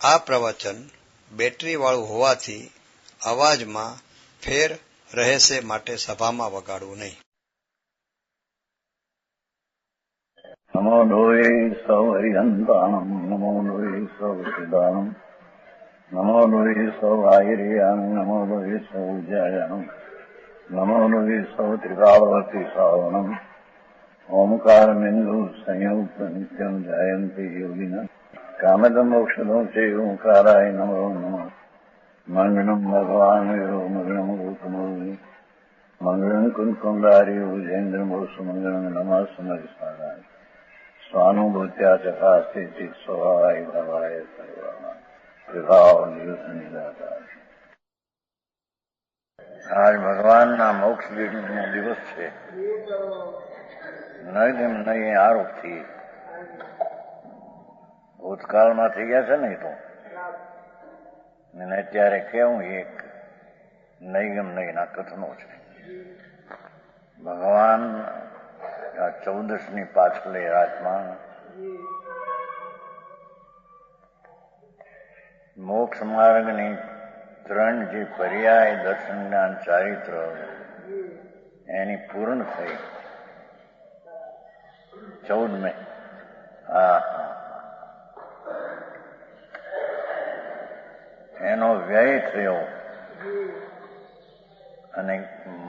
આ પ્રવચન બેટરીવાળું હોવાથી અવાજમાં ફેર રહેશે, માટે સભામાં વગાડવું નહીં. નમો લોહે સૌ હરિહંતાણમ, નમો લોહે સૌ સિદ્ધાણમ, નમો લોહે સૌ આયર્યામ, નમો લોહે સૌ જયામ, નમો લોહે સૌ ત્રિકાળવતી શ્રાવણમ, ઓમકાર બિંદુ સંયુક્ત નિત્યમ જયંતી યોગિના કામદ મોક્ષદો છે ઓંકારાય નમો નમઃ. મંગળમ ભગવાન વિરો મંગળમ ગૌતમોની મંગળમ કુંકુંડારી ભુજેન્દ્ર મોસુ મંગળમ નમઃ સમરિસ્મરાય સ્વાનુભૂત્યા ચકાસ્તે ચિત સ્વભાવાય ભવાય સર્વમાં વિભાવ નિદાતા. આજ ભગવાનના મોક્ષ નો દિવસ છે. નહીં આરોપથી ભૂતકાળમાં થઈ ગયા છે ને તો અત્યારે કેવું એક નૈગમ નૈના કથનો છે. ભગવાન આ 14ની પાછલી રાતમાં મોક્ષ માર્ગની 3 જે પર્યાય દર્શન જ્ઞાન ચારિત્ર એની પૂર્ણ થઈ 14મે. એનો વ્યય થયો અને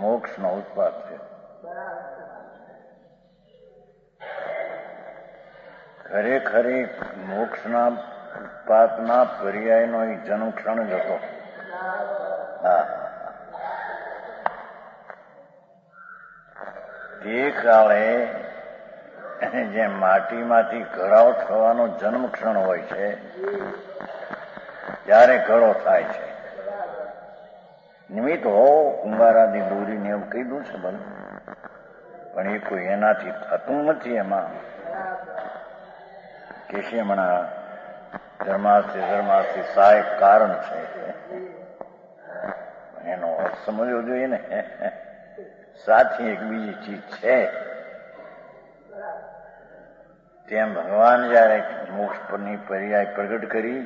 મોક્ષનો ઉત્પાદ થયો. ખરેખર મોક્ષના ઉત્પાદના પર્યાયનો એક જન્મક્ષણ જ હતો. તે કાળે જે માટીમાંથી ઘડાઓ થવાનો જન્મક્ષણ હોય છે ત્યારે ઘડો થાય છે. નિમિત્ત હો કુંભારાદી દોરીને એવું કીધું છે બધું, પણ એ કોઈ એનાથી થતું નથી. એમાં કે છે હમણાં ધર્માસ્થી સહાયક કારણ છે, એનો અર્થ સમજવો જોઈએ ને. સાથી એક બીજી ચીજ છે. તેમ ભગવાન જયારે મોક્ષ પરની પર્યાય પ્રગટ કરી,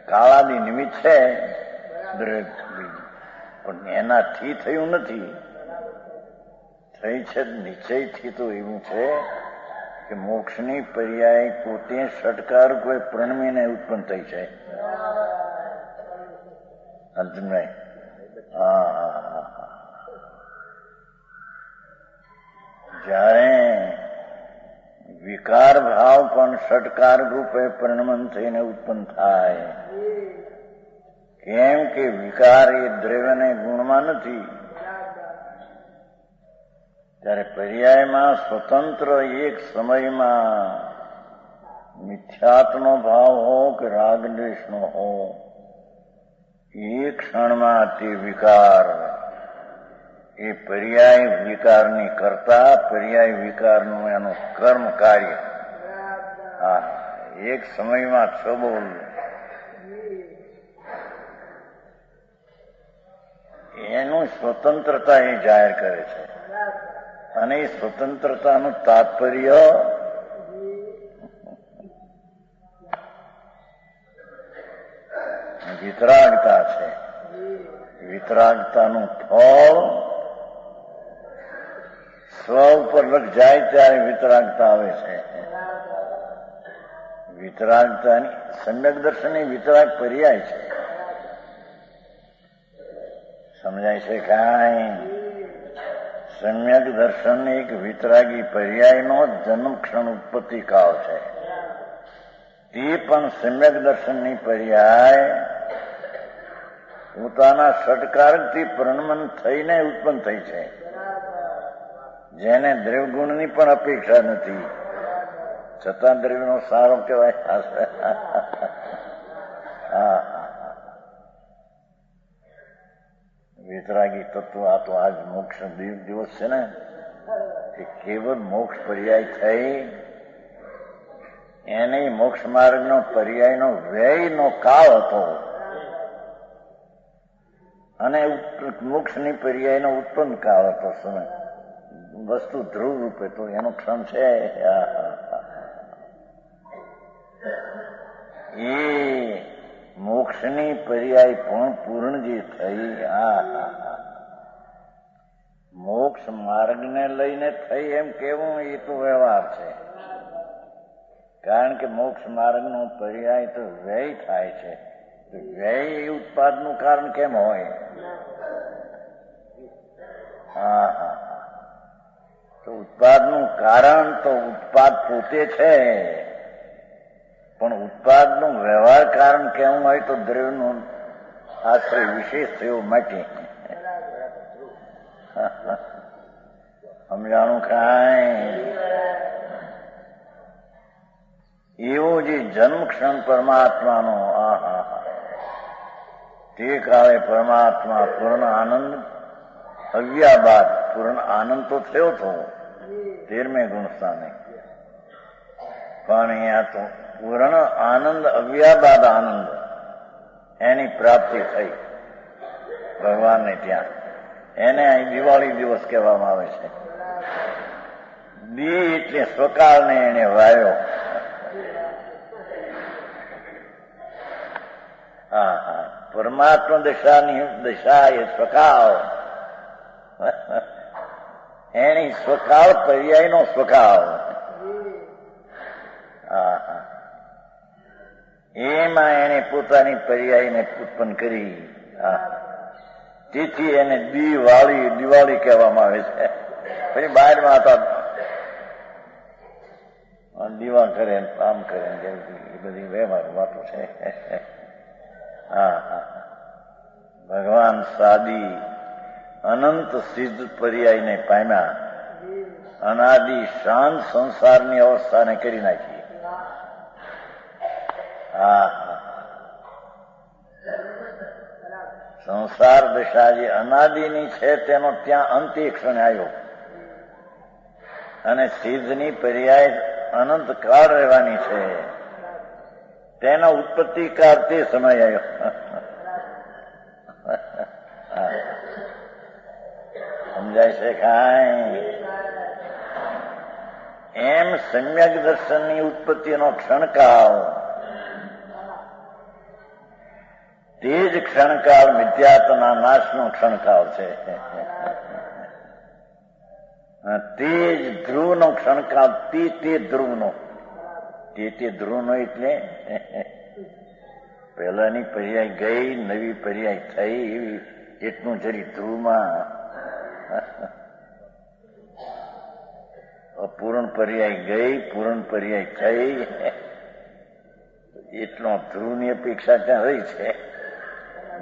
કાળાદી નિમિત્ત છે પણ એનાથી થયું નથી. થઈ છે નિશ્ચયથી. તો એવું છે કે મોક્ષની પર્યાય પોતે ષટકાર કોઈ પ્રણમીને ઉત્પન્ન થઈ છે. અર્જુનભાઈ, જ્યારે વિકાર ભાવ પણ ષટકાર રૂપે પરિણમન થઈને ઉત્પન્ન થાય. કેમ કે વિકાર એ દ્રવ્યને ગુણમાં નથી. ત્યારે પર્યાયમાં સ્વતંત્ર એક સમયમાં મિથ્યાત્વનો ભાવ હો કે રાગદ્વેષનો હો, એક ક્ષણમાં તે વિકાર એ પર્યાય વિકારની કરતા પર્યાય વિકારનું એનું કર્મ કાર્ય એક સમયમાં છબોલ એનું સ્વતંત્રતા એ જાહેર કરે છે. અને એ સ્વતંત્રતાનું તાત્પર્ય વિતરાગતા છે. વિતરાગતાનું ફળ સ્વ ઉપર લગ જાય ત્યારે વિતરાગતા આવે છે. વિતરાગતાની સમ્યક દર્શન એ વિતરાગ પર્યાય છે. સમજાય છે કાંઈ? સમ્યક દર્શન એક વિતરાગી પર્યાયનો જન્મક્ષણ ઉત્પત્તિ કાળ છે. તે પણ સમ્યક દર્શનની પર્યાય પોતાના ષટકારકથી પરિણમન થઈને ઉત્પન્ન થઈ છે, જેને દ્રવ્યગુણની પણ અપેક્ષા નથી, છતાં દ્રવ્યનો સારો કહેવાય. વિતરાગી તત્વ. આ તો આજ મોક્ષ દિવસ છે ને, કે કેવળ મોક્ષ પર્યાય થઈ એને મોક્ષ માર્ગનો પર્યાયનો વ્યયનો કાળ હતો અને મોક્ષની પર્યાયનો ઉત્પન્ન કાળ હતો. સમય વસ્તુ ધ્રુવ રૂપે તો એનો ક્ષણ છે. એ મોક્ષની પર્યાય પણ પૂર્ણ જે થઈ, મોક્ષ માર્ગને લઈને થઈ એમ કેવું એ તો વ્યવહાર છે. કારણ કે મોક્ષ માર્ગનો પર્યાય તો વ્યય થાય છે. વ્યય એ ઉત્પાદનું કારણ કેમ હોય? તો ઉત્પાદનું કારણ તો ઉત્પાદ પોતે છે, પણ ઉત્પાદનું વ્યવહાર કારણ કેવું હોય તો દ્રવ્યનું આશ્રય વિશેષ થયો માટે. સમજાણું કાંઈ? એવો જે જન્મ ક્ષણ પરમાત્માનો, તે કાળે પરમાત્મા પૂર્ણ આનંદ આવ્યા બાદ પૂર્ણ આનંદ તો થયો હતો 13મે ગુણસ્થાને, પણ અહીંયા તો પૂર્ણ આનંદ આવ્યા બાદ આનંદ એની પ્રાપ્તિ થઈ ભગવાનને ત્યાં. એને અહીં દિવાળી દિવસ કહેવામાં આવે છે. દી એટલે સ્વકાળને એને વાયો. પરમાત્મા દશા એ સ્વકાળ, એની સ્વકાળ પર્યાયનો સ્વકાળ. એમાં એને પોતાની પર્યાયને ઉત્પન્ન કરી. તેથી એને દિવાળી કહેવામાં આવે છે. પછી બહારમાં હતા દીવા કરે આમ કરે એ બધી વ્યવહાર વાતો છે. ભગવાન સાદી અનંત સિદ્ધ પર્યાયને પામ્યા, અનાદિ શાંત સંસારની અવસ્થાને કરી નાખી. સંસાર દશા જે અનાદિની છે તેનો ત્યાં અંતે ક્ષણે આવ્યો, અને સિદ્ધની પર્યાય અનંત કાળ રહેવાની છે, તેનો ઉત્પત્તિ કાળ તે સમય આવ્યો. સમજાય છે કાંઈ? એમ સમ્યક દર્શનની ઉત્પત્તિનો ક્ષણકાળ, તે જ ક્ષણકાળ મિથ્યાત્વના નાશનો ક્ષણકાળ છે. તે જ ધ્રુવનો ક્ષણકાળ, તે ધ્રુવનો, તે ધ્રુવનો એટલે પહેલાની પર્યાય ગઈ, નવી પર્યાય થઈ, એવી એટલું જરી ધ્રુવમાં અપૂર્ણ પર્યાય ગઈ, પૂર્ણ પર્યાય થઈ, એટલો ધ્રુવની અપેક્ષા ત્યાં રહી છે.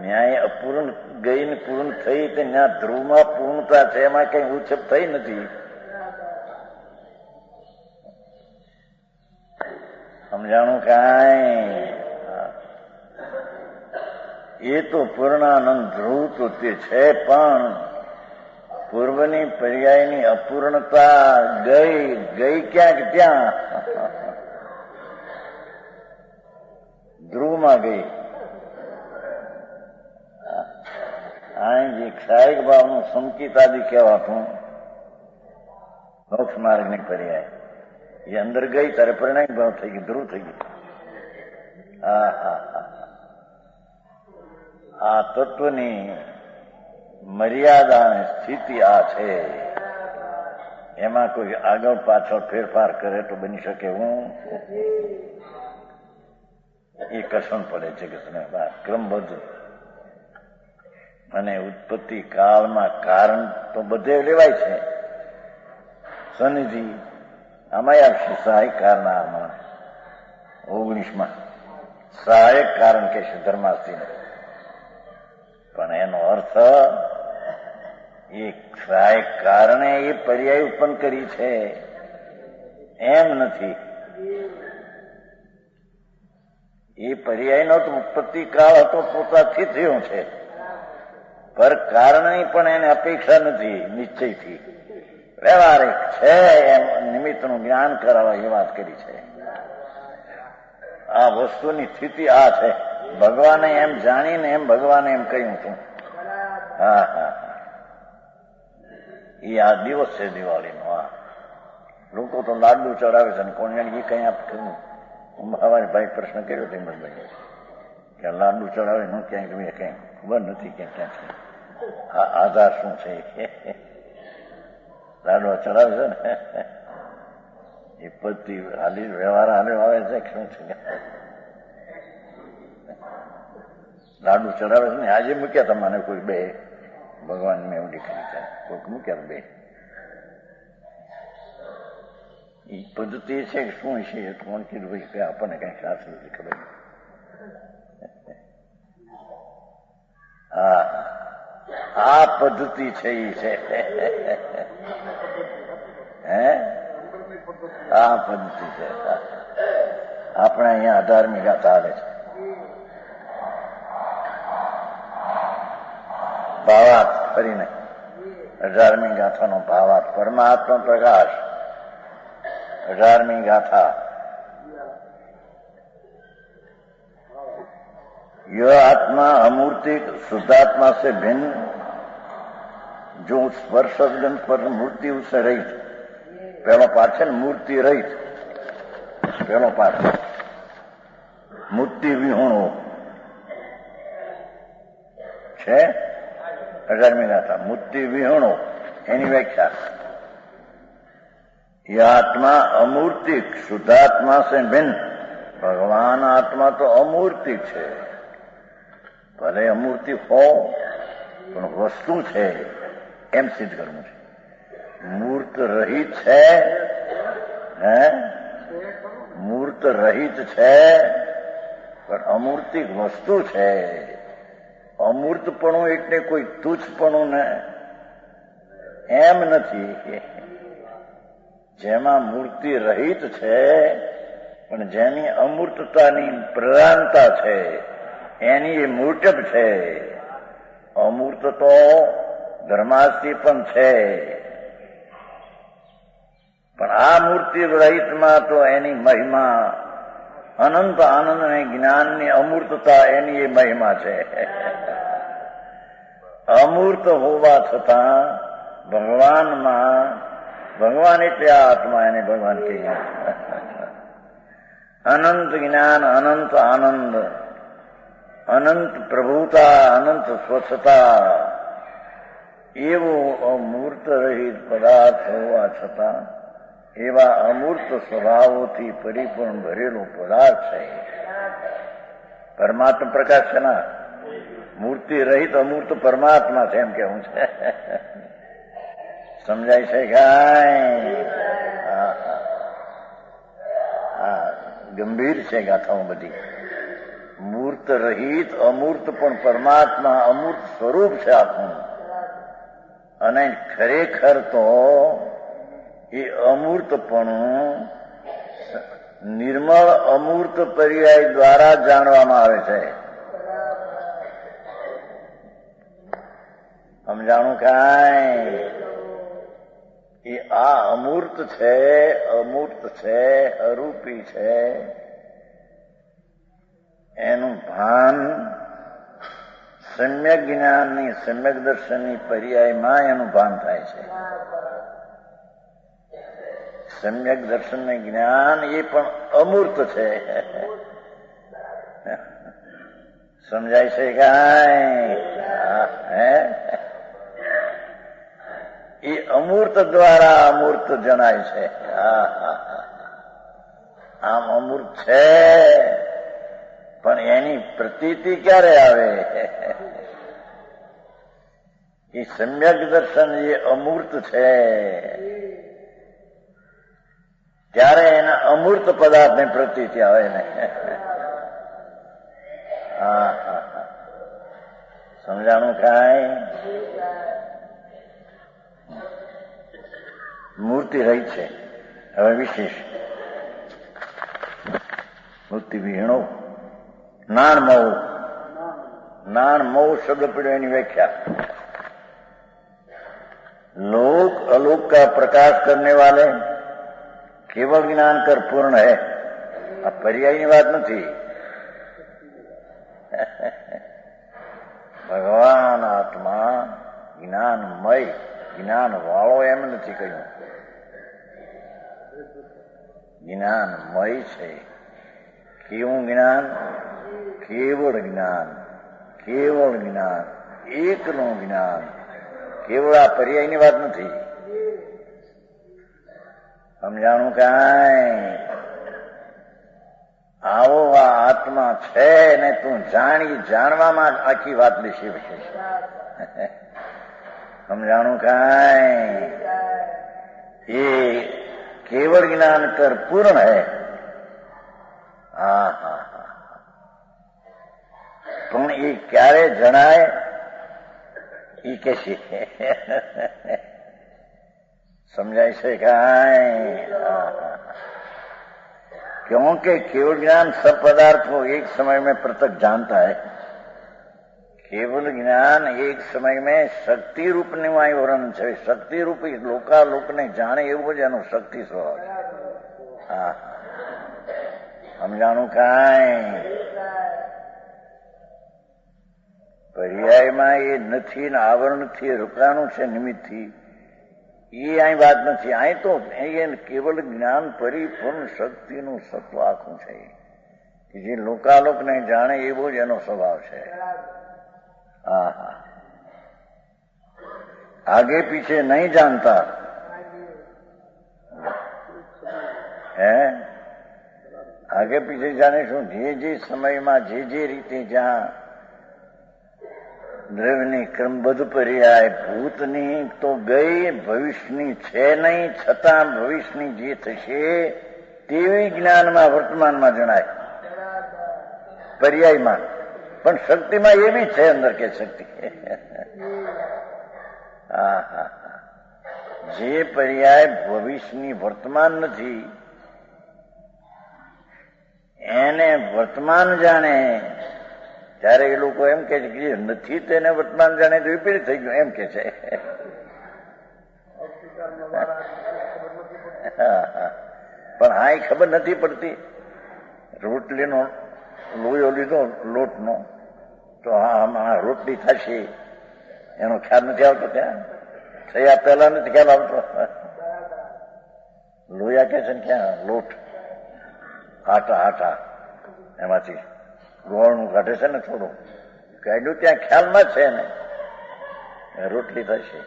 ન્યાય અપૂર્ણ ગઈ ને પૂર્ણ થઈ, તો ત્યાં ધ્રુવમાં પૂર્ણતા છે, એમાં કઈ ઉછપ થઈ નથી. સમજાણું કાંઈ? એ તો પૂર્ણાનંદ ધ્રુવ તો તે છે, પણ પૂર્વની પર્યાયની અપૂર્ણતા ગઈ ક્યાંક ત્યાં ધ્રુવમાં ગઈ. અહીં જે ક્ષાયિક ભાવનું સંકિતાદિ કહેવાતું મોક્ષ માર્ગની પર્યાય, એ અંદર ગઈ ત્યારે પરિણામ ભાવ થઈ ગઈ, ધ્રુવ થઈ ગઈ. આ તત્વની મર્યાદા સ્થિતિ આ છે. એમાં કોઈ આગળ પાછળ ફેરફાર કરે તો બની શકે હું એ કસણ પડે છે કે ક્રમબદ્ધ. અને ઉત્પત્તિ કાળમાં કારણ તો બધે લેવાય છે. સનિધિ આમાં આવશે સહાયક કારણમાં 19માં સહાયક કારણ કે છે ધર્માસ્તી, પણ એનો અર્થ એ સહાયક કારણે એ પર્યાય ઉત્પન્ન કરી છે એમ નથી. એ પર્યાયનો તો ઉત્પત્તિ કાળ હતો પોતાથી થયો છે, પર કારણની પણ એને અપેક્ષા નથી, નિશ્ચયથી વ્યવહારિક છે એમ નિમિત્તનું જ્ઞાન કરાવવા એ વાત કરી છે. આ વસ્તુની સ્થિતિ આ છે. ભગવાને એમ જાણીને એમ ભગવાને એમ કહ્યું હતું. એ આ દિવસ છે દિવાળીનો. લોકો તો લાડુ ચડાવે છે, કોણ જાણે એ કઈ આપ કર્યું અમારા ભાઈ પ્રશ્ન કર્યો હિંમતભાઈ કે લાડુ ચડાવે ન ક્યાંક ક્યાંક ખબર નથી કે ક્યાં છે આધાર શું છે લાડુ ચડાવે છે ને એ પતિ હાલી વ્યવહાર હાલે આવે છે શું છે લાડુ ચડાવે છે ને આજે મૂક્યા હતા મને કોઈ બે ભગવાન મેં એવું દીકરી છે કોઈક મૂક્યા બે એ પદ્ધતિ છે કે શું છે કોણ કીધું ભાઈ કે આપણને કઈ શાસ્ત્ર નથી ખબર હા આ પદ્ધતિ છે એ છે હે આ પદ્ધતિ છે આપણે અહીંયા 18મી ગાથા આવે છે ભાવાર્થ ફરીને 18મી ગાથાનો ભાવાર્થ પરમાત્મા પ્રકાશ 18મી गाथा यह आत्मा अमूर्तिक शुद्धात्मा से भिन्न जो स्पर्श गंध पर मूर्ति उससे रहित पहलो पाठ है मूर्ति रहित पहलो पाठ मूर्ति विहोणो है 18મી गाथा मूर्ति विहोणो एनी व्याख्या यह आत्मा अमूर्तिक शुद्धात्मा से भिन्न भगवान आत्मा तो अमूर्तिक है भले अमूर्तिक हो પણ વસ્તુ છે એમ સિદ્ધ કરવું છે મૂર્ત રહિત છે હે મૂર્ત રહિત છે પણ અમૂર્તિક વસ્તુ છે અમૂર્તપણું એટલે કોઈ તુચ્છપણું ને એમ નથી જેમાં મૂર્તિ રહિત છે પણ જેની અમૂર્તતાની પ્રધાનતા છે એની એ મૂર્તપ છે અમૂર્ત તો ધર્માસ્તિ પણ છે પણ આ મૂર્તિ રહિતમાં તો એની મહિમા અનંત આનંદ અને જ્ઞાનની અમૂર્તતા એની એ મહિમા છે અમૂર્ત હોવા છતાં ભગવાનમાં ભગવાન એટલે આ આત્મા એને ભગવાન કહીએ અનંત જ્ઞાન અનંત આનંદ અનંત પ્રભુતા અનંત સ્વચ્છતા એવો અમૂર્ત રહિત પદાર્થ હોવા છતાં એવા અમૂર્ત સ્વભાવોથી પરિપૂર્ણ ભરેલો પદાર્થ છે પરમાત્મા પ્રકાશ છે ના મૂર્તિ રહિત અમૂર્ત પરમાત્મા છે એમ કેવું છે સમજાય છે કાંઈ ગંભીર છે ગાથાઓ બધી મૂર્ત રહિત અમૂર્ત પણ પરમાત્મા અમૂર્ત સ્વરૂપ છે આપણું અને ખરેખર તો એ અમૂર્તપણું નિર્મળ અમૂર્ત પર્યાય દ્વારા જાણવામાં આવે છે સમજાણું કાંઈ એ આ અમૂર્ત છે અરૂપી છે એનું ભાન સમ્યક જ્ઞાનની સમ્યક દર્શનની પર્યાયમાં એનું ભાન થાય છે સમ્યક દર્શન જ્ઞાન એ પણ અમૂર્ત છે સમજાય છે કાંઈ હે એ અમૂર્ત દ્વારા અમૂર્ત જણાય છે આમ અમૂર્ત છે પણ એની પ્રતીતિ ક્યારે આવે એ સમ્યક દર્શન એ અમૂર્ત છે ત્યારે એના અમૂર્ત પદાર્થની પ્રતીતિ આવે ને સમજાણું કાંઈ મૂર્તિ રહી છે હવે વિશેષ મૂર્તિ વિહીણો नान मऊ शब्द पढ़ने व्याख्या लोक अलोक का प्रकाश करने वाले केवल ज्ञान कर पूर्ण है अब पर्यायी बात नहीं भगवान आत्मा ज्ञानमय ज्ञान वाळो एम नहीं कहूं ज्ञानमय है કેવું જ્ઞાન? કેવળ જ્ઞાન, કેવળ જ્ઞાન, એકનું જ્ઞાન. કેવળ આ પર્યાયની વાત નથી. સમજાણું કાંઈ? આવો આ આત્મા છે ને તું જાણવામાં આખી વાત બેસી છે. સમજાણું કાંઈ? એ કેવળ જ્ઞાન કર પૂર્ણ હૈ. હા હા હા. પણ એ ક્યારે જણાય એ કે છે? समझाई से कांई? क्योंकि केवल ज्ञान सब पदार्थ को एक समय में पृथक जानता है. केवल ज्ञान एक समय में शक्ति रूप निवारण है. शक्ति रूपी लोकालोक ने जाने एवं ज एनो शक्ति स्वभाव है. हाँ, समझाणु कांई? पर्यायમાં એ નથી ને આવરણથી રોકાણું છે નિમિત્તથી. એ અહીં વાત નથી. અહીં તો કેવલ જ્ઞાન પરિપૂર્ણ શક્તિનું સત્વ આખું છે કે જે લોકાલોકને જાણે એવો જ એનો સ્વભાવ છે. હા હા. આગે પીછે નહીં જાણતા હે. આગે પીછે જાણે શું? જે સમયમાં જે રીતે જ્યાં દ્રવ્યની ક્રમબદ્ધ પર્યાય ભૂતની તો ગઈ, ભવિષ્યની છે નહીં, છતાં ભવિષ્યની જે થશે તેવી જ્ઞાનમાં વર્તમાનમાં જણાય પર્યાયમાં. પણ શક્તિમાં એવી છે અંદર કે શક્તિ. હા હા. જે પર્યાય ભવિષ્યની વર્તમાન નથી એને વર્તમાન જાણે ત્યારે એ લોકો એમ કે છે કે જે નથી તેને વર્તમાન જાણે તો વિપરીત થઈ ગયું એમ કે છે. પણ હા એ ખબર નથી પડતી. રોટલીનો લોયો લીધો લોટનો તો હા રોટલી થશે એનો ખ્યાલ નથી આવતો. ત્યાં થયા પહેલા નથી ખ્યાલ આવતો. લોયા કે છે ને ક્યાં લોટ આટા એમાંથી ગોળનું કાઢે છે ને થોડું કાઢ્યું ત્યાં ખ્યાલમાં છે ને રોટલી થશે.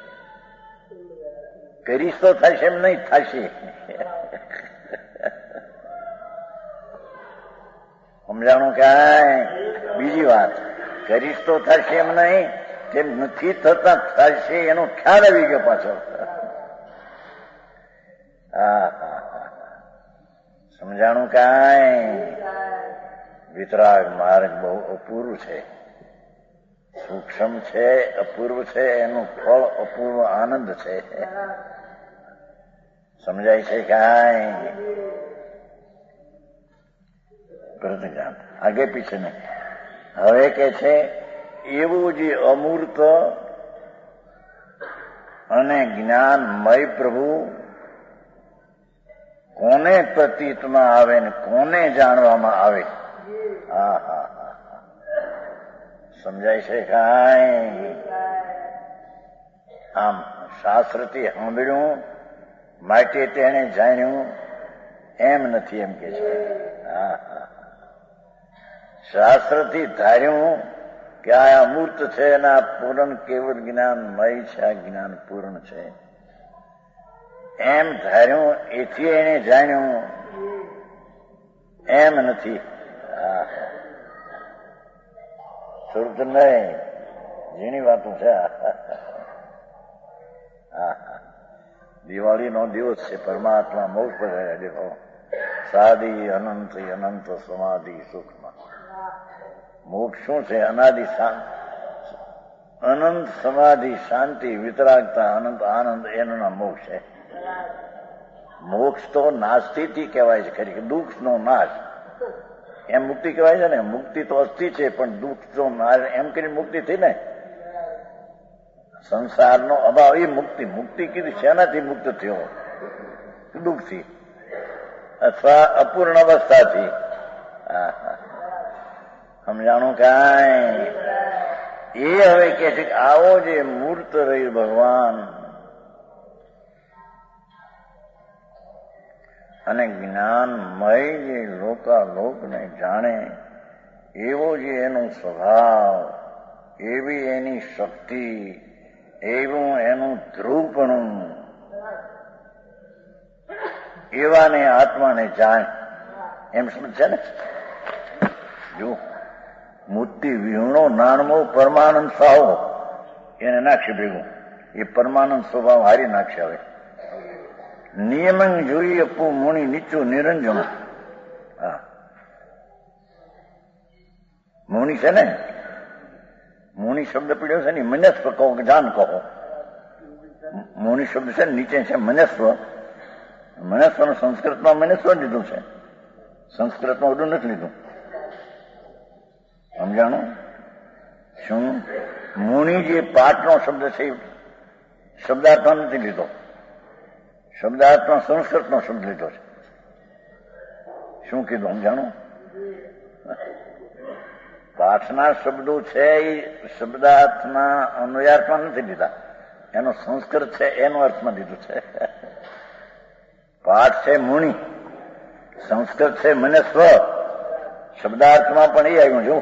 કરીશ તો થશે એમ નહીં, થશે. સમજાણું કાંઈ? બીજી વાત, કરીશ તો થશે એમ નહીં, તેમ નથી થતા થશે એનો ખ્યાલ આવી ગયો પાછો. હા હા. સમજાણું કાંઈ? વિતરાગ માર્ગ બહુ અપૂર્વ છે, સૂક્ષ્મ છે, અપૂર્વ છે. એનું ફળ અપૂર્વ આનંદ છે. સમજાય છે કાંઈ? પ્રતિજ્ઞાન આગે પીછે નહીં. હવે કે છે એવું જે અમૂર્ત અને જ્ઞાનમય પ્રભુ કોને પ્રતીતમાં આવે ને કોને જાણવામાં આવે. હા હા હા. સમજાય છે કાંઈ? આમ શાસ્ત્રથી સાંભળ્યું માટે તેને જાણ્યું એમ નથી એમ કે છે. હા હા. શાસ્ત્રથી ધાર્યું કે આ અમૂર્ત છે અને આ પૂર્ણ કેવળ જ્ઞાનમય છે, આ જ્ઞાન પૂર્ણ છે એમ ધાર્યું, એથી એને જાણ્યું એમ નથી. સુરત નહીં, જેની વાતો છે. દિવાળીનો દિવસ છે, પરમાત્મા મોક્ષ પર દેખો સાદી અનંત અનંત સમાધિ સુખમાં. મોક્ષ શું છે? અનાદિ અનંત સમાધિ શાંતિ વિતરાગતા અનંત આનંદ એનો મોક્ષ છે. મોક્ષ તો નાસ્તિથી કહેવાય છે ખરી, દુઃખ નો નાશ એમ મુક્તિ કહેવાય છે ને. મુક્તિ તો અસ્થિ છે પણ દુઃખ તો નાશ એમ કરીને મુક્તિ થઈ ને. સંસારનો અભાવ એ મુક્તિ. મુક્તિ કીધી શેનાથી મુક્ત થયો? દુઃખથી અથવા અપૂર્ણ અવસ્થાથી. સમજાણું કાંઈ? એ હવે કે છે કે આવો જે મૂર્ત રહ્યું ભગવાન અને જ્ઞાનમય જે લોકાલોકને જાણે એવો જે એનો સ્વભાવ, એવી એની શક્તિ, એવું એનું ધ્રુવપણું, એવાને આત્માને જાણે એમ સમજ છે ને. જો મૂર્તિ વિહુણો નાનમો પરમાનંદ સાહો એને નાખશે ભેગું, એ પરમાનંદ સ્વભાવ હારી નાખશે. હવે નિયમન જોઈ અપુ મુનિ નીચું નિરંજન. હા, મુનિ છે ને, મુનિ શબ્દ પીડ્યો છે ને, મનસ્વ કહો કે જાન કહો. મુનિ શબ્દ છે ને નીચે છે મનસ્વ. મનસ્વનું સંસ્કૃતમાં મનસ્વ લીધું છે, સંસ્કૃતમાં બધું નથી લીધું. સમજાણું? શું મુનિ જે પાઠનો શબ્દ છે શબ્દાર્થમાં નથી લીધો, શબ્દાર્થમાં સંસ્કૃતનો શબ્દ લીધો છે. શું કીધું સમજાણું? પાઠના શબ્દો છે એ શબ્દાર્થના અન્વયાર્થમાં નથી લીધા, એનો સંસ્કૃત છે એનો અર્થમાં લીધું છે. પાઠ છે મુનિ, સંસ્કૃત છે મનસ્વ, શબ્દાર્થમાં પણ એ આવ્યું. જો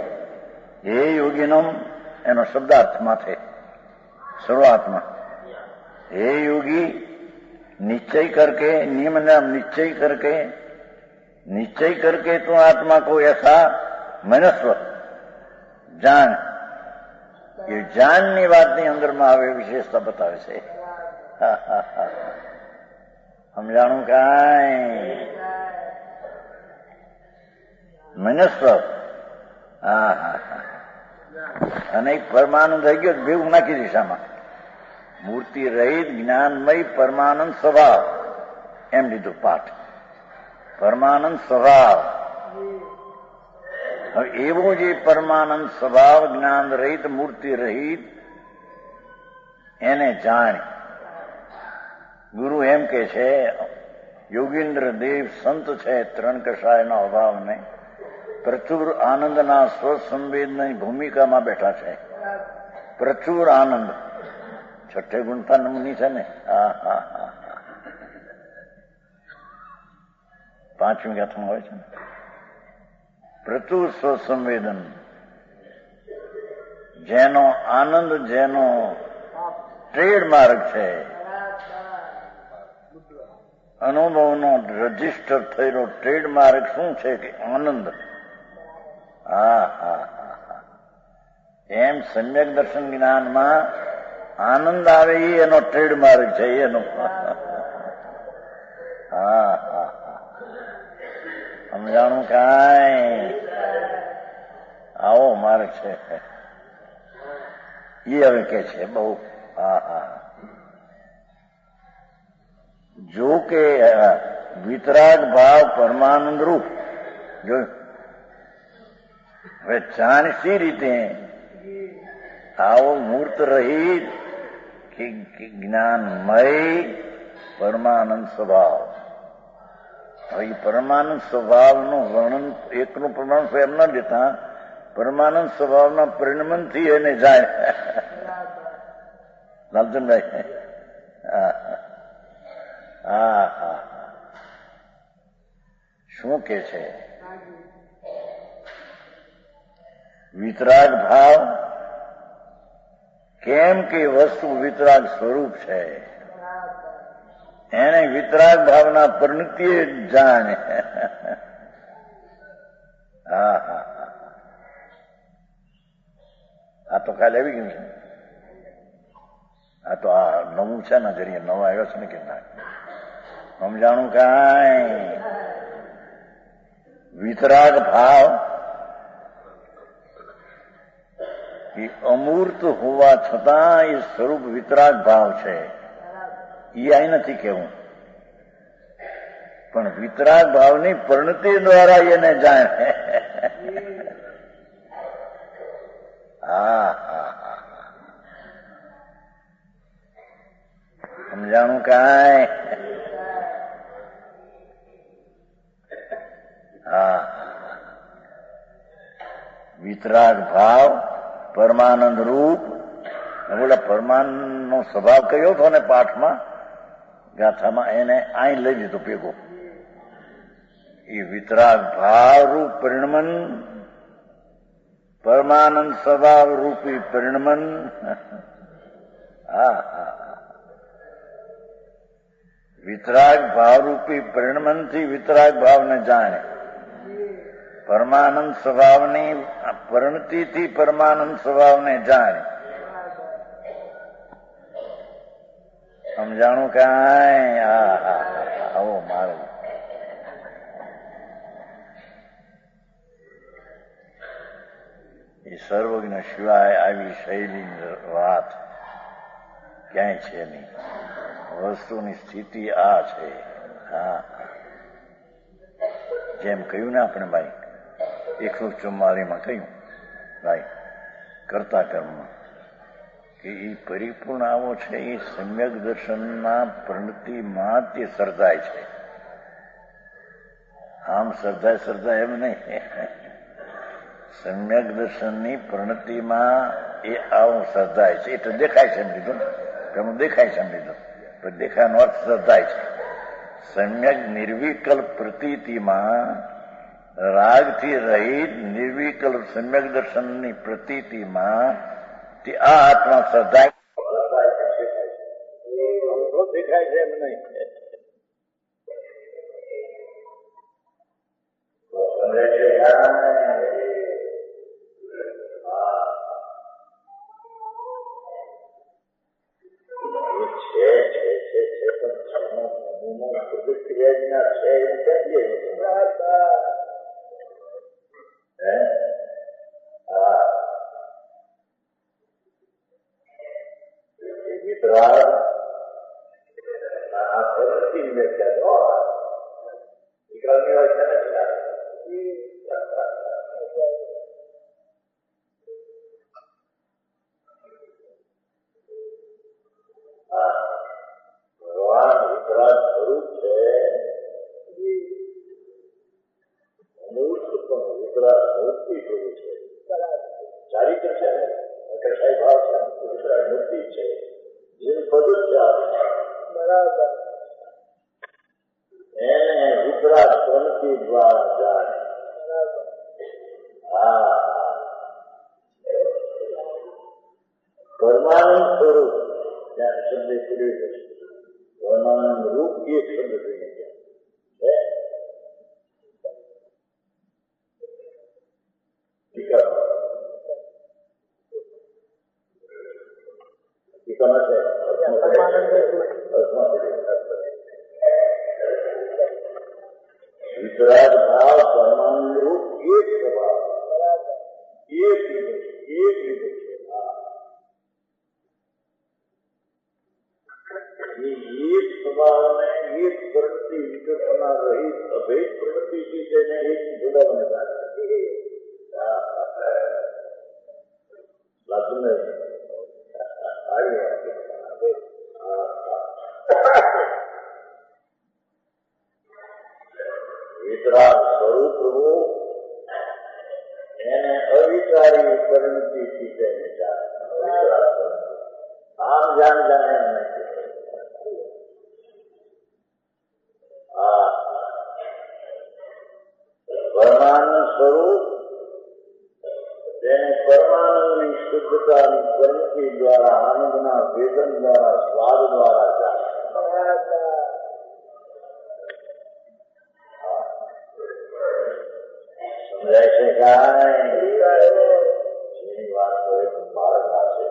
એ યોગીનો એનો શબ્દાર્થમાં છે શરૂઆતમાં. हे योगी निश्चय करके, नियम नाम निश्चय करके तो आत्मा को ऐसा मनस्व जान. ये જાનની વાતની અંદરમાં આવે વિશેષતા બતાવે છે. સમજાણું કાંઈ? મનસ્વ. અને એક પરમાનંદ થઈ ગયો, ભેગું નાખી દિશામાં. મૂર્તિ રહિત જ્ઞાનમય પરમાનંદ સ્વભાવ એમ લીધું પાઠ. પરમાનંદ સ્વભાવ. હવે એવો જે પરમાનંદ સ્વભાવ જ્ઞાન રહિત મૂર્તિ રહિત એને જાણ. ગુરુ એમ કે છે યોગીન્દ્ર દેવ સંત છે ત્રણ કષાયના અભાવને પ્રચુર આનંદના સ્વસંવેદની ભૂમિકામાં બેઠા છે. પ્રચુર આનંદ છઠ્ઠે ગુણતા નમૂની છે ને. પાંચમી ગાથામાં હોય છે ને. પ્રચુર સ્વસંવેદન, જેનો આનંદ જેનો ટ્રેડમાર્ક છે, અનુભવનો રજીસ્ટર થયેલો ટ્રેડમાર્ક શું છે કે આનંદ. એમ સમ્યક દર્શન જ્ઞાનમાં આનંદ આવે એ એનો ટ્રેડમાર્ક છે એનો. સમજાણું કાંઈ? આવો માર્ગ છે એ હવે કે છે બહુ. જો કે વિતરાગ ભાવ પરમાનંદ રૂપ જોયું. હવે જાણસી રીતે આવો મૂર્ત રહિત કે જ્ઞાનમય પરમાનંદ સ્વભાવ. હવે પરમાનંદ સ્વભાવનું વર્ણન એકનું પ્રમાણ એમ ન દેતા, પરમાનંદ સ્વભાવના પરિણમનથી એને જાય. લાલચંદભાઈ શું કે છે? વિતરાગ ભાવ કેમ કે વસ્તુ વિતરાગ સ્વરૂપ છે, એને વિતરાગ ભાવના પરિણતિ જાણે. આ તો કાલે આવી ગયું છે. આ તો આ નવું છે ને, જરીએ નવો આવ્યો છે ને કે ના સમજાણું કાંઈ? વિતરાગ ભાવ એ અમૂર્ત હોવા છતાં એ સ્વરૂપ વિતરાગ ભાવ છે. એ અહીં નથી કેવું, પણ વિતરાગ ભાવની પરિણતિ દ્વારા એને જાણે. સમજાણું કાંઈ? વિતરાગ ભાવ પરમાનંદ રૂપ. બોલા પરમાનંદ નો સ્વભાવ કયો હતો ને પાઠમાં ગાથામાં, એને અહીં લઈ લીધો ભેગો. એ વિતરાગ ભાવ રૂપ પરિણમન, પરમાનંદ સ્વભાવ રૂપી પરિણમન. વિતરાગ ભાવરૂપી પરિણમનથી વિતરાગ ભાવને જાણે, પરમાનંદ સ્વભાવની પરિણતિથી પરમાનંદ સ્વભાવને જાણે. સમજાણું કાંઈ? આવો મારું એ સર્વજ્ઞ સિવાય આવી શૈલીની વાત ક્યાંય છે નહીં. વસ્તુની સ્થિતિ આ છે. જેમ કહ્યું ને આપણે ભાઈ 144 કહ્યું ભાઈ કરતા કર્મમાં કે એ પરિપૂર્ણ આવો છે, એ સમ્યક દર્શનના પ્રણતિમાં તે સર્જાય છે. આમ સર્જાય એમ નહીં. સમ્યક દર્શનની પ્રણતિમાં એ આવું સર્જાય છે. એટલે દેખાય છે એમ લીધું, પેલું દેખાય છે એમ લીધું, પણ દેખાયનો અર્થ સર્જાય છે. સમ્યક નિર્વિકલ્પ પ્રતીતિમાં, રાગથી રહિત નિર્વિકલ્પ સમ્યક દર્શનની પ્રતીતિમાં તે આ આત્મા સર્જાય દેખાય છે એમ નહીં. પરમાનંદ સ્વરૂપ ત્યાં શબ્દ પીડ્યું છે. પરમાનંદ રૂપ એક શબ્દ જોઈને વિતરાગ ભાવ પરમાનંદ રૂપ એક સ્વભાવ, એક લીધું છે. એક સ્વભાવને એક પ્રતિ વિકલ્પના રહિત અભેદ પ્રવૃત્તિથી તેને એક જોડાવાને લાગતું નથી. વિતરાગ સ્વરૂપ પ્રભુ એને અવિચારી પરિણતિથી તેને જાણે. આમ જાણે એમ નથી. પરમાનંદ સ્વરૂપ તેને પરમાનંદની શુદ્ધતાની પરિણતિ દ્વારા, આનંદના વેદન દ્વારા, સ્વાદ દ્વારા જાણે. સમજાય છે કાંઈ? જેની વાત કરે તો બાળક છે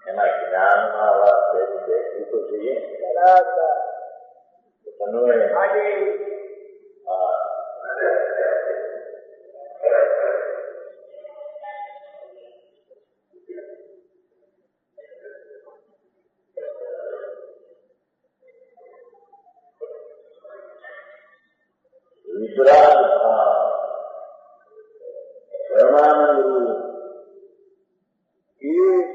એના જ્ઞાનમાં વાત કરી દેખવું તો જોઈએ. વિતરાગ ભાવ પરમાનંદ રૂપ એક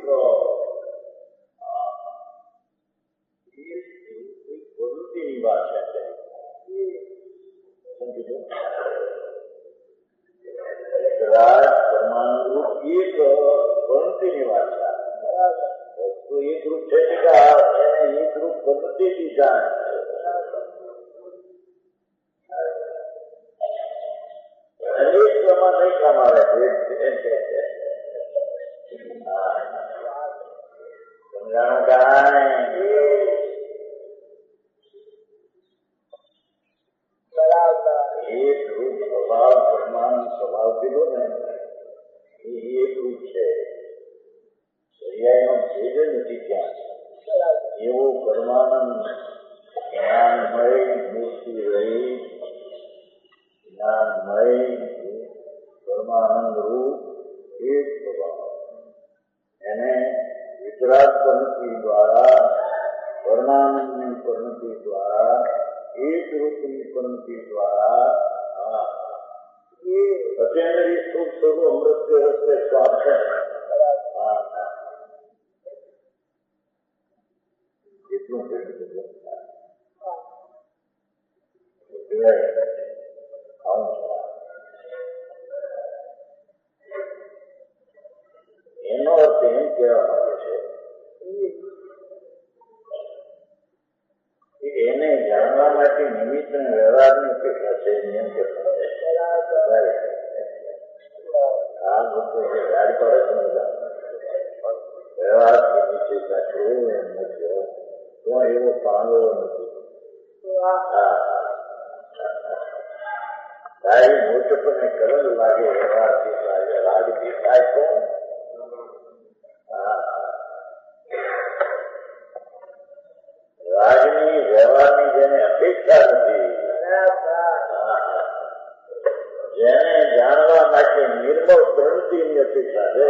પ્રવૃત્તિની ભાષા છે. વિતરાગ પરમાનંદ રૂપ એક પ્રવૃત્તિની ભાષા. વસ્તુ એક રૂપ છે એને એક રૂપ પ્રવૃત્તિથી જાણે. એક રૂપ સ્વભાવ પરમાનંદ સ્વભાવ કીધો ને એ એક રૂપ છે. પર્યાયનો ભેદ નથી ત્યાં. એવો પરમાનંદ જ્ઞાનમય મૂર્તિ રહી જ્ઞાનમય પરમાનંદ રૂપ એક સ્વભાવ એને વિતરાગ પરિણતિ દ્વારા પરમાનંદની પરિણતિ દ્વારા એક રૂપની પરિણતિ દ્વારા સત્યેન્દ્રિય સુખ સ્વરૂપ અમૃત કે રસ્તે સ્વાર્થ એટલું એનો અર્થ એમ કહેવા માંગે છે કે એને જાણવા માટે નિમિત્ત અને વ્યવહારની અપેક્ષા છે. નિયમ કે આ લોકો ગાડી પર વ્યવહારની નિશ્ચિતતા છે એમ નથી. તો એવો પાંડવો નથી. તારી મોટપને કરલ લાગે વ્યવહારથી રાગ દેખાય તો રાજની વ્યવહારની જેને અપેક્ષા નથી, જેને જાણવા માટે નિર્મળ પ્રવૃત્તિની અપેક્ષા છે,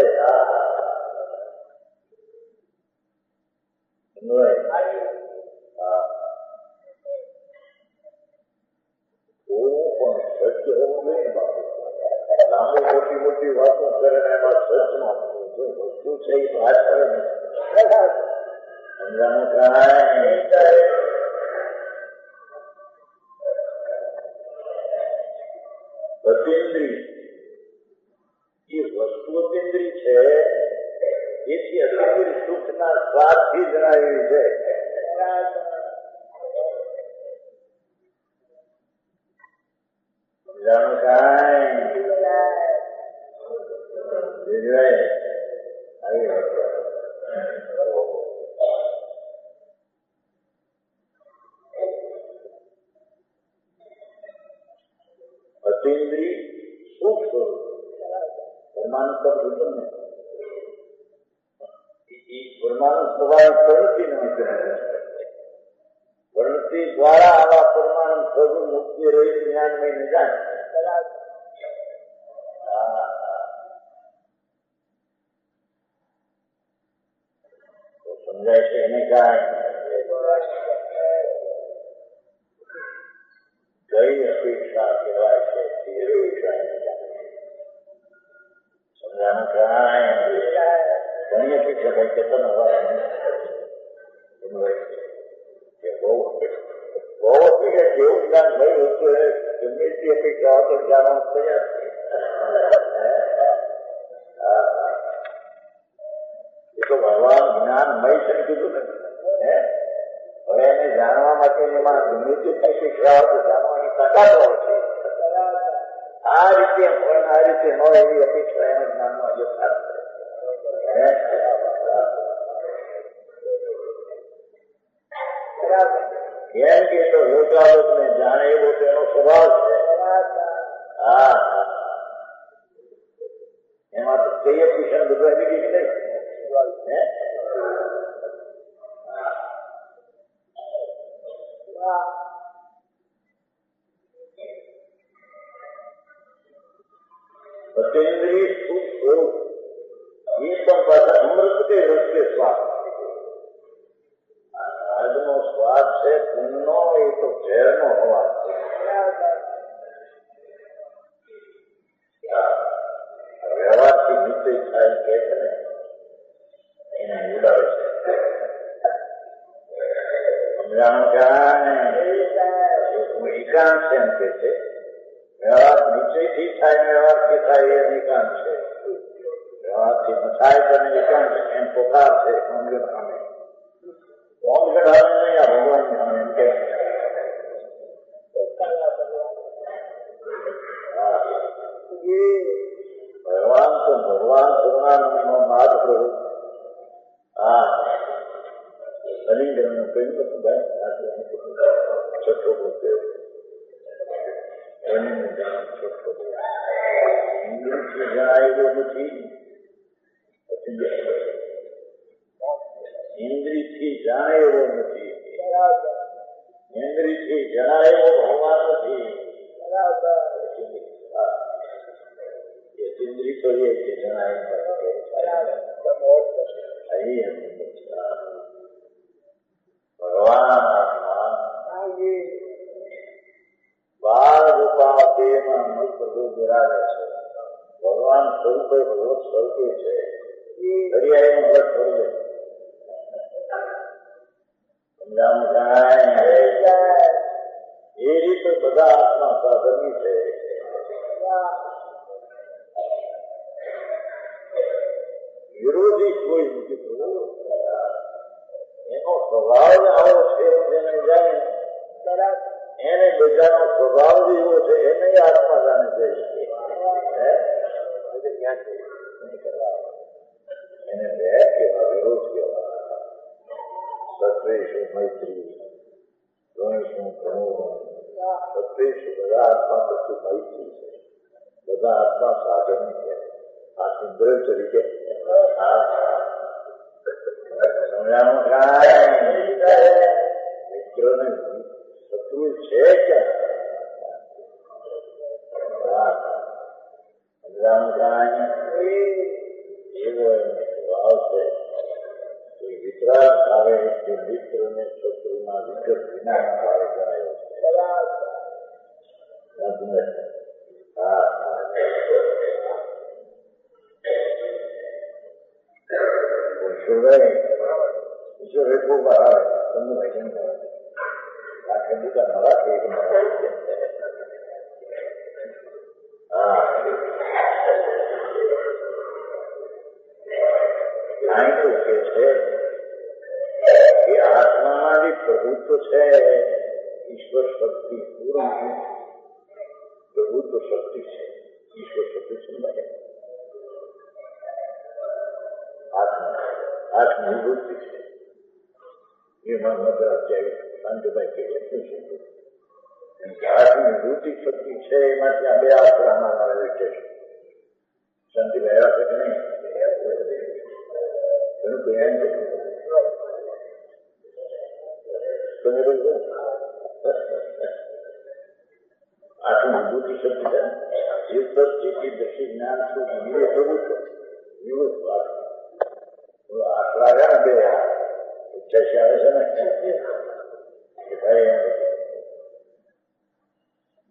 સત્ય હોવું નહીં. લાંબી મોટી મોટી વાતો કરે ને એમાં સચમાં વસ્તુ છે એ વાત કરે ને સમજાનું કાંઈ અતિન્દ્રિય એ વસ્તુ અતિન્દ્રિય છે. એથી અતિન્દ્રિય સુખના સ્વાદથી જણાવેલી છે. સમજાનું કાંઈ અતિન્દ્રિય સુખ સ્વરૂપ પરમાનંદ શબ્દ ને એ પરમાનંદ સ્વભાવ પ્રવૃત્તિ પ્રવૃત્તિ દ્વારા આવા પરમાનંદ સ્વરૂપ મુક્તિ રહી જ્ઞાનમય ને જાણે સમજાય છે. એને કઈ અપેક્ષા કહેવાય છે તે સમજાનું કાંઈ ઘણી અપેક્ષા ભાઈ કેતન અવાજ બહુ અપેક્ષા જેવું જ્ઞાન ભાઈ હતું ગમે તે અપેક્ષા તો જાણવાનું તૈયાર છે. એ તો ભગવાન જ્ઞાનમય છે કીધું ને. હવે એને જાણવા માટે એમાં ગમે તે અપેક્ષા તો જાણવાની તાકાત હોય છે. આ રીતે પણ આ રીતે ન એવી અપેક્ષા એને જ્ઞાનમાં યથાર્થ એમ કે તો લોકાલોક ને જાણે એવો તેનો સ્વભાવ છે. એમાં તો કઈ કિશન બધા બીજી નહીં. સત્યેન્દ્રિય સુખ સ્વરૂપ એ પણ પાછા અમૃત કે રસ્તે સ્વાદ. આજનો સ્વાદ છે પુણ્યનો એ તો ઝેરનો હોવા છે. વ્યવહારથી નિશ્ચય થાય કે છે ને એને ઉડાવે છે. સમજાણું ક્યાં એકાંત છે એમ કે છે. વ્યવહાર નિશ્ચયથી થાય વ્યવહારથી થાય એ એકાંત છે. વ્યવહારથી ન થાય તો એકાંત એમ પોકાર છે. કોંગ્રેસ સામે કોંગ્રેસ સામે નહીં આ ભગવાન સામે એમ કે ભગવાન તો ભગવાન સર્વાનંદનો નાદ પ્રભુ કલિંગરનું કહ્યું હતું ભાઈ છઠ્ઠો ઇન્દ્રિયથી જણાય એવો નથી. ઇન્દ્રિયથી જાણે એવો નથી. ઇન્દ્રિયથી જણાય એવો ભગવાન નથી. ઇન્દ્રિય કરીએ કે જણાય ભગવાન બાળ રૂપા દેહમાં મત પ્રભુ બિરાજે છે. ભગવાન સ્વરૂપે ભગવત સ્વરૂપે છે. દરિયાનું વ્રત ભરી એ રીતે બધા આત્મા સાધની છે. વિરોધી કોઈ નથી. એનો સ્વભાવ આવો છે જેને જાણે એને બધાનો સ્વભાવ એવો છે એને આત્મા જાણે છે. એને વેર કેવા વિરોધ કેવા. સત્વેશું મૈત્રી, ગણેશું ઘણું. સત્વેશું બધા આત્મા પછી મૈત્રી છે. બધા આત્મા સાધન છે. આ સુંદર તરીકે સમજાણું કાંઈ મિત્રને શત્રુ છે ક્યાં? સમજાણું કાંઈ એવો એનો સ્વભાવ છે. કોઈ વિતરાગ આવે કે મિત્રને શત્રુના વિગત વિના ભાવે ગણાયો છે. ઈશ્વર એટલું બહાર તમને ભજન કરે આ ખંડિકા નવા છે. અહીં તો કે છે કે આત્મામાં જે પ્રભુત્વ છે ઈશ્વર શક્તિ પૂર્ણ પ્રભુત્વ શક્તિ છે. ઈશ્વર શક્તિ છે આત્મનિવૃત્તિ છે. એમાં મદ્રાસ જાય શાંતિભાઈ કે લખ્યું છે આત્મનિવૃત્તિ શક્તિ છે. એમાંથી આ બે આશ્રમમાં આવેલું છે. શાંતિભાઈ એવા છે કે નહીં એનું જ્ઞાન છે. આત્મનિવૃત્તિ શક્તિ છે. ચિત્ત દર્શી જ્ઞાન શું વિવેક પ્રભુત્વ વિવેક વાત આટલા આવ્યા બે ઉચ્ચાસી આવે છે ને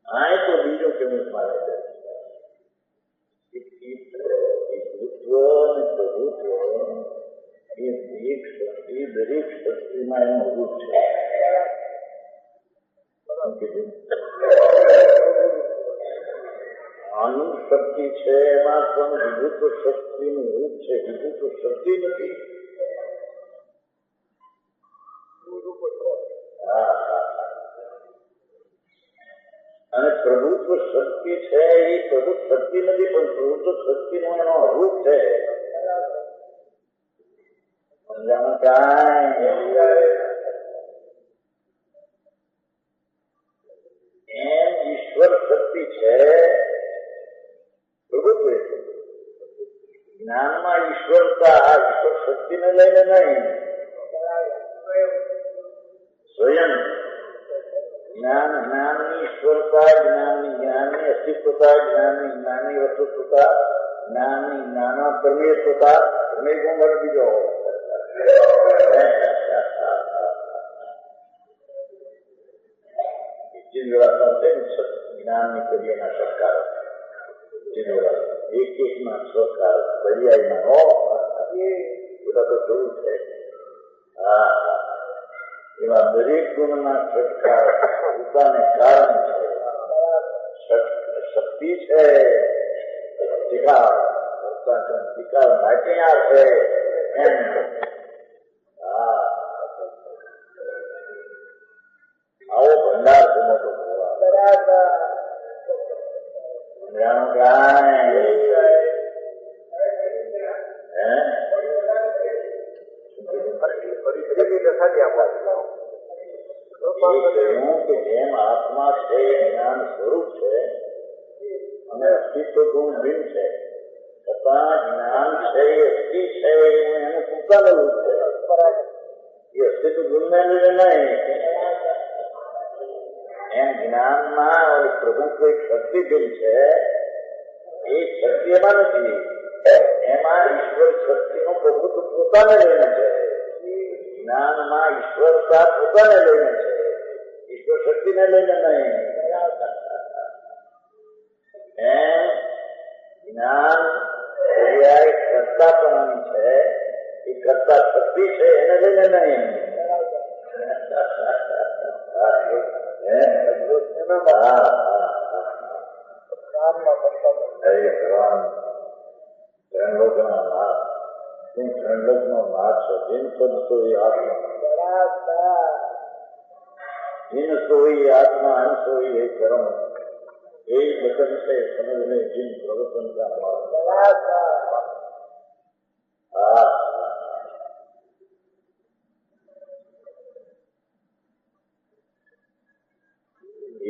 આ તો બીજું કેવું મારે વિભુત્વ અને પ્રભુત્વ એ દરેક શક્તિમાં એનું રૂપ છે. આનંદ શક્તિ છે એમાં પણ વિભુત્વ શક્તિનું રૂપ છે. વિભુત્વ શક્તિ નથી. અને પ્રભુત્વ શક્તિ છે એ પ્રભુ શક્તિ નથી પણ પ્રભુત્વ શક્તિનો એનો રૂપ છે. સમજાણું કાંઈ? એમ ઈશ્વર શક્તિ છે પ્રભુત્વ. જ્ઞાનમાં ઈશ્વરતા ઈશ્વર શક્તિને લઈને નહીં. સ્વયં જ્ઞાનની ઈશ્વરતા, જ્ઞાનની અસ્તિત્વતા, જ્ઞાનની વસ્તુતા, જ્ઞાનની જ્ઞાના પરમેશ્વરતા. તમે કોણ બીજો જ્ઞાનની પર્યાયના સરકારો એક એકના સરકાર પર્યાયમાં બધા તો જોયું છે. એવા દરેક ગુણના સરકાર પોતાને કારણ છે. શક્તિ છે શિકાર માટે આ છે એમ. આવો ભંડાર છે મોટો. કહ્યું કે જેમ આત્મા છે એ જ્ઞાન સ્વરૂપ છે અને અસ્તિત્વ ગુણ ભિન્ન છે, છતાં જ્ઞાન છે એ અસ્થિ છે એવું એનું પોતાનું રૂપ છે. એ અસ્તિત્વ ગુણને લીધે નહીં. એમ જ્ઞાનમાં પ્રભુત્વ એક શક્તિ ભિન્ન છે, એ શક્તિ એમાં નથી. એમાં ઈશ્વર શક્તિનું પ્રભુત્વ પોતાને લઈને છે. જ્ઞાનમાં ઈશ્વરતા પોતાને લઈને છે, ઈશ્વર શક્તિને લઈને નહીં. એમ જ્ઞાન પર્યાય કર્તાપણાની છે, એ કર્તા શક્તિ છે એને લઈને નહીં. ત્રણલોકના નાથ, તું ત્રણલોકનો નાથ છો. જીન પદ સોઈ આત્મા, જીન સોઈ આત્મા, અન સોઈ એ કર્મ. એ વચન છે સમજને જીન પ્રવચન કા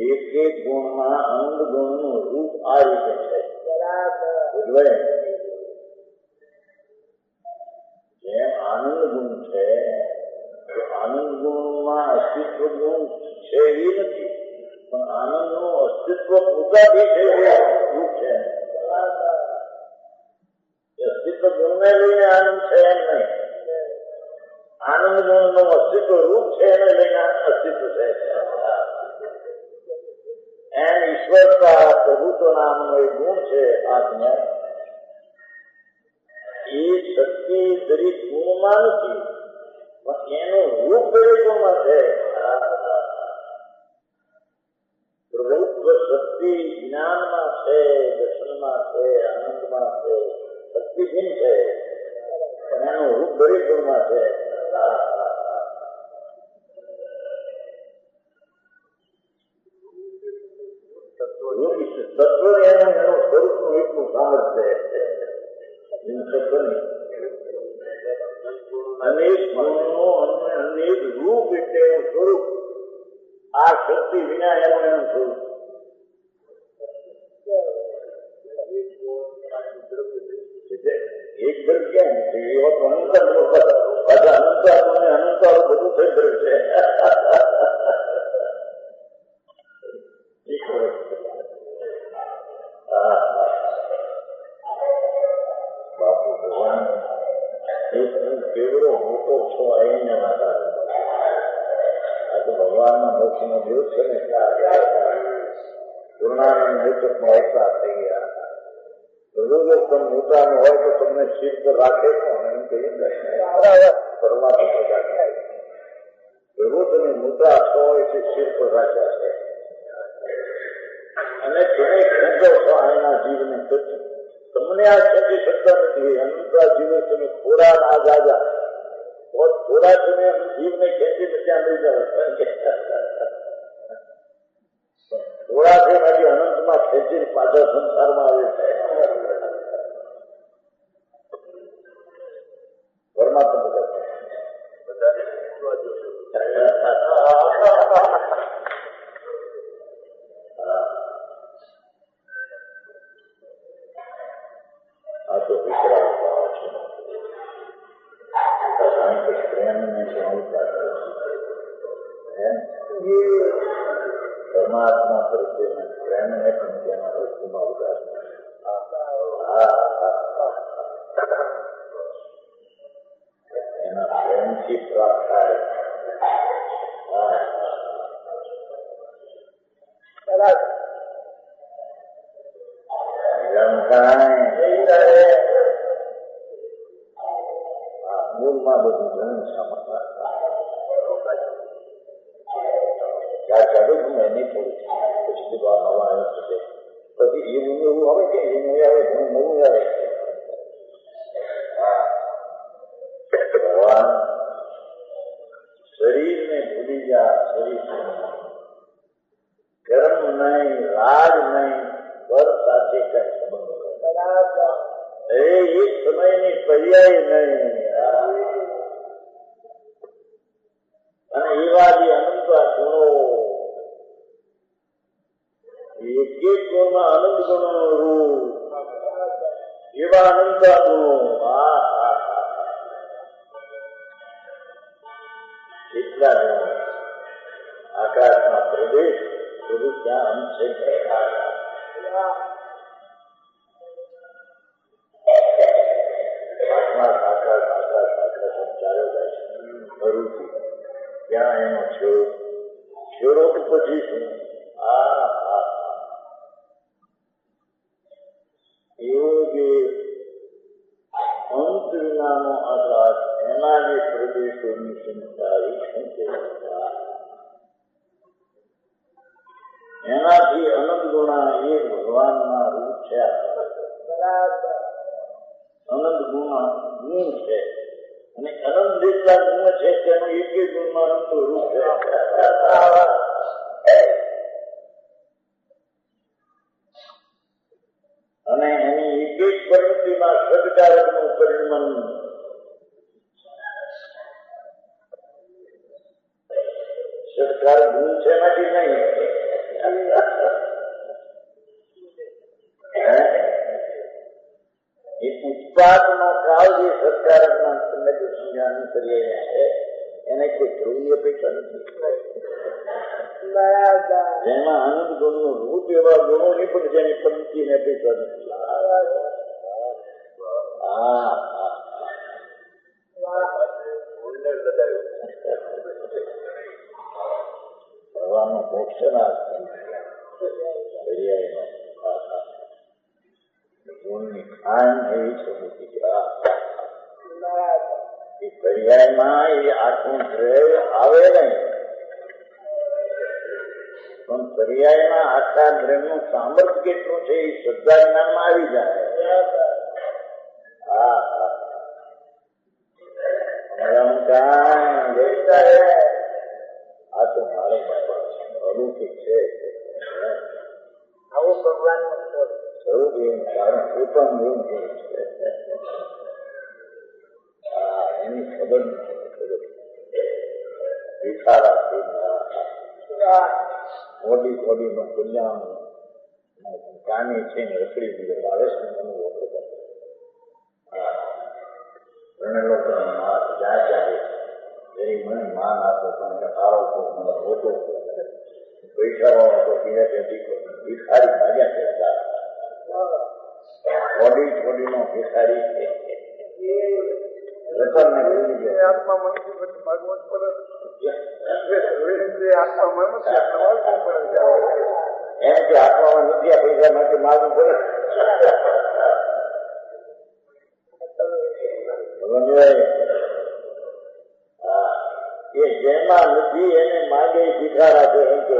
એક એક ગુણમાં આનંદ ગુણનું રૂપ આ રીતે છે. જેમ આનંદ ગુણ છે, આનંદ ગુણમાં અસ્તિત્વ ગુણ છે એ નથી, પણ આનંદનું અસ્તિત્વ પોતાથી છે એ રૂપ છે. અસ્તિત્વ ગુણને લઈને આનંદ છે એમ નહીં, આનંદ ગુણનું અસ્તિત્વ રૂપ છે એને લઈને અસ્તિત્વ છે. એમ ઈશ્વરતા પ્રભુત્વ નામનો એક ગુણ છે આત્મા. એ શક્તિ દરેક ગુણમાં નથી, પણ એનું રૂપ દરેક ગુણમાં છે. પ્રભુત્વ શક્તિ જ્ઞાનમાં છે, દર્શનમાં છે, આનંદમાં છે, શક્તિ ભિન્ન છે, પણ એનું રૂપ દરેક ગુણમાં છે. તત્વ એનું સ્વરૂપનું એટલું સામર્થ્ય છે. અનેક ગુણનું અનેક રૂપ એટલે એનું સ્વરૂપ. આ શક્તિ વિના એનું સ્વરૂપ. એક દ્રવ્ય ક્યાં નથી, એવો તો અનંત બધું થઈ ગયું છે. બાપુ ભગવાન કેવડો મોટો છો આવીને માતા. આ તો ભગવાનના મોક્ષનો દિવસ છે ને, પૂર્ણાનંદ નેતૃત્વમાં એકતા થઈ ગયા. જો તમે મોટા ન હોય તો તમને શીર પર રાખે એમ કહીએ પરમાત્મા પ્રજા. જો તમે મોટા છો એટલે શીર પર રાખ્યા છે અને તમે ખેંચો છો આના જીવને. તમને આ ખેંચી શકતા નથી. અનંતા જીવો તમે થોડા ના જાજા થોડા તમે જીવને ખેંચીને ત્યાં લઈ જાઓ. થોડા છે બાકી અનંતમાં ખેંચીને પાછા સંસારમાં આવે છે. પરમાત્મા આ તો વિકરાળ ભાવ છે. પ્રેમને પરમાત્મા પ્રત્યે પ્રેમને પણ તેના વસ્તુમાં ઉદાર એના પ્રેમથી પ્રાપ્ત થાય. મૂળમાં બધું ઘણું સામર્થ્ય એની થોડું પછી નવા આવ્યો છે. પછી એવું આવે કે એવું આવે ઘણું નવું આવે. ભગવાન શરીરને ભૂલી જા. શરીર કર્મ નહીં, રાગ નહીં, પર સાથે કઈ સંબંધ એક સમયની પર્યાય નહીં. અને એવા જે અનંત ગુણો એક એક ગુણમાં આનંદ ગુણોનો રૂપ, એવા અનંતા ગુણો. કેટલા ગુણો! આકાશમાં પ્રદેશ બધું ત્યાં અંશે ત્યાં એનો છેડો તો પછી શું? એવો જે અંત વિનાનો આકાશ, એના જે પ્રદેશોની સંખ્યા એ શું કહેવાય? એનાથી અનંત ગુણા એ ભગવાનના રૂપ છે. અનંત ગુણ છે અને અનંત જેટલા ગુણ છે તેનું એક એક ગુણમાં અનંત રૂપ છે. અને એની એક એક પ્રવૃત્તિમાં સદકારકનું પરિણમન. સદકારક ગુણ છે એનાથી નહીં. ઉત્પાદનો કાળ જે સત્કારકના તમે જો સમજાવવાનું કરી રહ્યા છે એને કોઈ ધ્રુવની અપેક્ષા નથી. જેમાં આનંદ ગુણનું રૂપ એવા ગુણોની પણ જેની પંક્તિની અપેક્ષા નથી. ભગવાનનો મોક્ષના ગુણની ખાન એવી છે એ પર્યાયમાં એ આખું દ્રવ્ય આવે નહીં, પણ પર્યાયમાં આખા દ્રવ્યનું સામર્થ્ય કેટલું છે એ શ્રદ્ધા જ્ઞાનમાં આવી જાય. આ તો મારે અલૌકિક છે. આવું ભગવાન સ્વરૂપ એમ કારણ પોતાનું એવું છે. એની ખબર વિચારા મોડી મોડીનો કલ્યાણ કાની છે ને રખડી દીધો આવે છે ને એનું ઓછો ઘણા લોકો માન જ્યાં ચાલે જેની મને માન આપો પણ એને સારો મને ઓછો પૈસા વાળો તો બીજા દીકરો ભિખારી ભાગ્યા કરતા થોડી થોડીનો ભિખારી રતનને ભૂલી ગયા. આત્મા ભાગવત પર એમ કે આત્મામાં નથી આ પૈસા માટે માગવું પડે. એ જેમાં નથી એને માગે ભિખારા છે એમ કે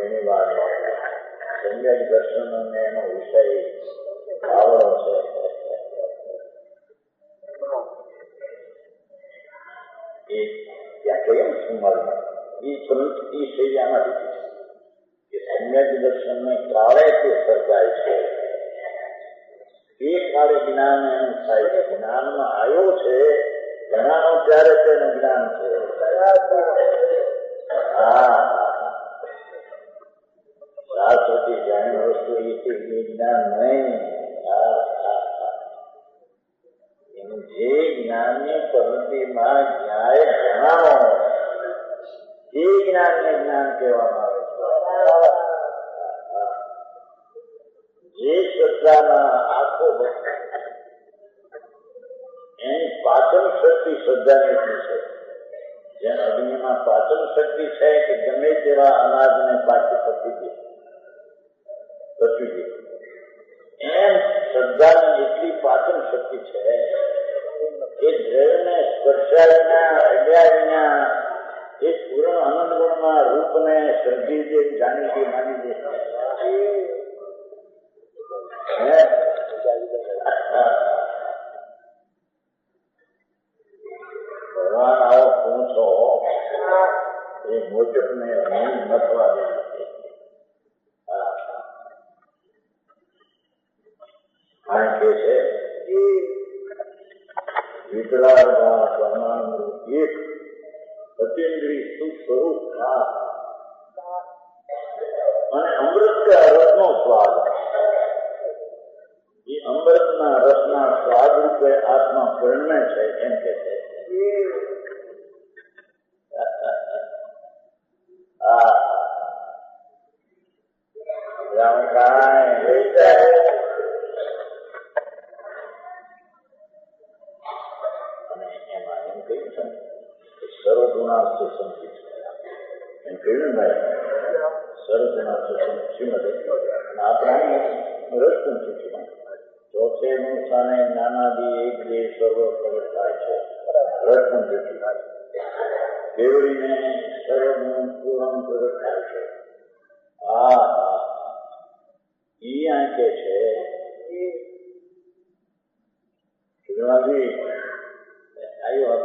એની વાત સમ્યક દર્શન એનો વિષય આવડો છે. એ ત્યાં કેમ સુમારમાં એ પ્રવૃત્તિ શૈયામાંથી કે સમ્યક દર્શનને કાળે તે સર્જાય છે. એ કાળે જ્ઞાન એનું થાય છે. જ્ઞાનમાં આવ્યો છે ઘણાનો ત્યારે તેનું જ્ઞાન છે. શાસ્ત્રથી જાણી વસ્તુ એ જ્ઞાન નહીં. એનું જે જ્ઞાનની પદ્ધતિમાં ન્યાય જણાવો એ જ્ઞાનને જ્ઞાન કહેવામાં આવે છે. જે શ્રદ્ધાના આખો એની પાચન શક્તિ શ્રદ્ધાની છે. જેમ અગ્નિમાં પાચન શક્તિ છે કે ગમે તેવા અનાજને પાછી પચી દે એમ શ્રદ્ધાની એટલી પાચન શક્તિ છે એ દ્રવ્યને સ્પર્શ્યા વિના અડ્યા વિના એ પૂર્ણ આનંદ ગુણના રૂપને શ્રદ્ધી દે જાણી દે માની દે. ભગવાન આવો પૂછો એ મોટપને નહીં નથવા દે. કારણ કે છે વિકરાળ પ્રમાણનું એક અતિન્દ્રિય સુખ સ્વરૂપ અને અમૃત રસનો સ્વાદ, એ અમૃતના રસના સ્વાદ રૂપે આત્મા પરિણમે છે એમ કે છે. અને એમાં એમ કહ્યું છે સર્વગુણાસ્તુ સંકિત એમ કહ્યું ને સર્વગુણાસ્તુ શ્રીમદે. અને આપણે રસ પણ શીખ્યું ચોથે મુસાને જ્ઞાનાદિ એક બે સર્વ પ્રગટ થાય છે. રસ પણ શીખ્યું કેવડીને સર્વગુણ પૂર્ણ પ્રગટ થાય છે. ઈ આંકે છે આવ્યો